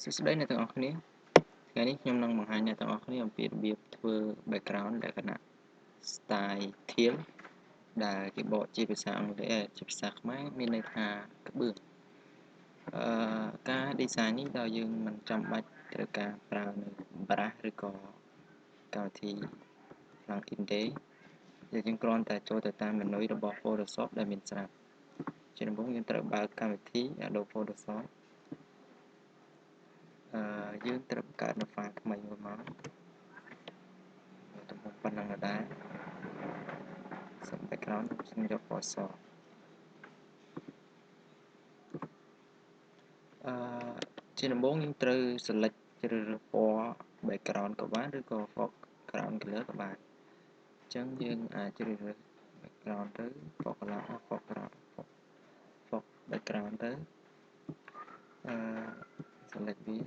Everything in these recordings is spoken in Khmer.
សួស្តីអ្នកទាំងអស់គ្នាថ្ងៃនេះខ្ញុំនឹងបង្ហាញអ្នកទាំងអស់គ្នាអំពីរបៀបធ្វើ background លក្ខណៈ style teal ដែលគេបកជាភាសាអង់គ្លេសជាភាសាខ្មែរមានន័យថាក្បឿងការ design នេះដល់យើងមិនចាំបាច់ត្រូវការប្រើនៅ brush ឬក៏កម្មវិធី plugin ទេយើងគ្រាន់តែចូលទៅតាម menu របស់ Photoshop ដែលមានស្រាប់ជាដំបូងយើងត្រូវបើកកម្មវិធី Adobe Photoshopយើងត្រូវបង្កើតនៅ file ថ្មីមួយមកទំហំប៉ុណ្ណឹងដែរសំ background ខ្ញុំយកពណ៌សជាដំបូងយើងត្រូវ select ជ្រើសរើសពណ៌ background ក៏បានឬក៏ foreground color ក៏បានអញ្ចឹងយើងអាចជ្រើសរើស background ទៅ background ទៅselect វា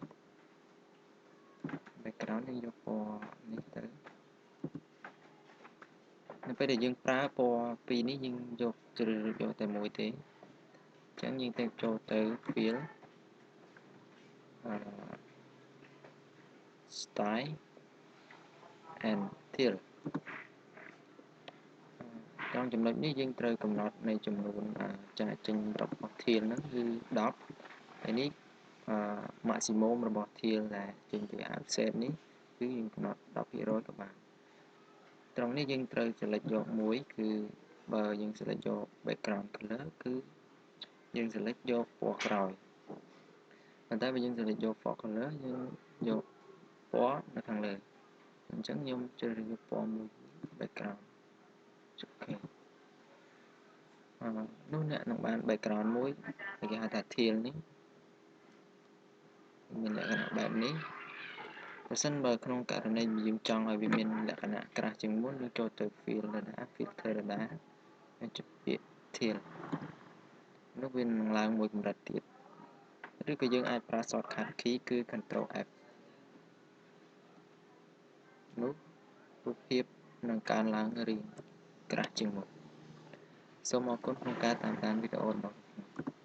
background យើងយកពណ៌នេះទៅនៅពេលដែលយើងប្រើពណ៌ពីរនេះយើងយកជ្រើសរើសយកតែមួយទេអញ្ចឹងយើងទៅចូលទៅ fill style and teal trongចំណុចនេះយើងត្រូវកំណត់នៃចំនួនចាចេញរបស់ teal ហ្នឹងគឺ10ហើយនេះ maximum របស់ teal ដែលចេញពី offset នេះគឺយើងកំណត់ 10% ក៏បានត្រង់នេះយើងត្រូវ select យកមួយគឺបើយើង select យក background color គឺយើង select យកពណ៌ក្រោយប៉ុន្តែបើយើង select យក font color យើងយកពណ៌នៅខាងលើអញ្ចឹងខ្ញុំជ្រើសរើសយកពណ៌មួយ background អូខេនោះអ្នកនឹងបាន background មួយគេហៅថា teal នេះមានលក្ខណៈបែបនេះបើសិនបើក្នុងករណីយើងចង់ឲ្យវាមានលក្ខណៈក្រាស់ជាងមុនយើងចូលទៅ filter ដដែលហើយចុចពាក្យ teal នោះវានឹងឡើងមួយកម្រិតទៀតឬក៏យើងអាចប្រើ shortcut key គឺ Ctrl F នោះរូបភាពនឹងកើនឡើងរាងក្រាស់ជាងមុនសូមអរគុណក្នុងការតាមដានវីដេអូរបស់ខ្ញុំ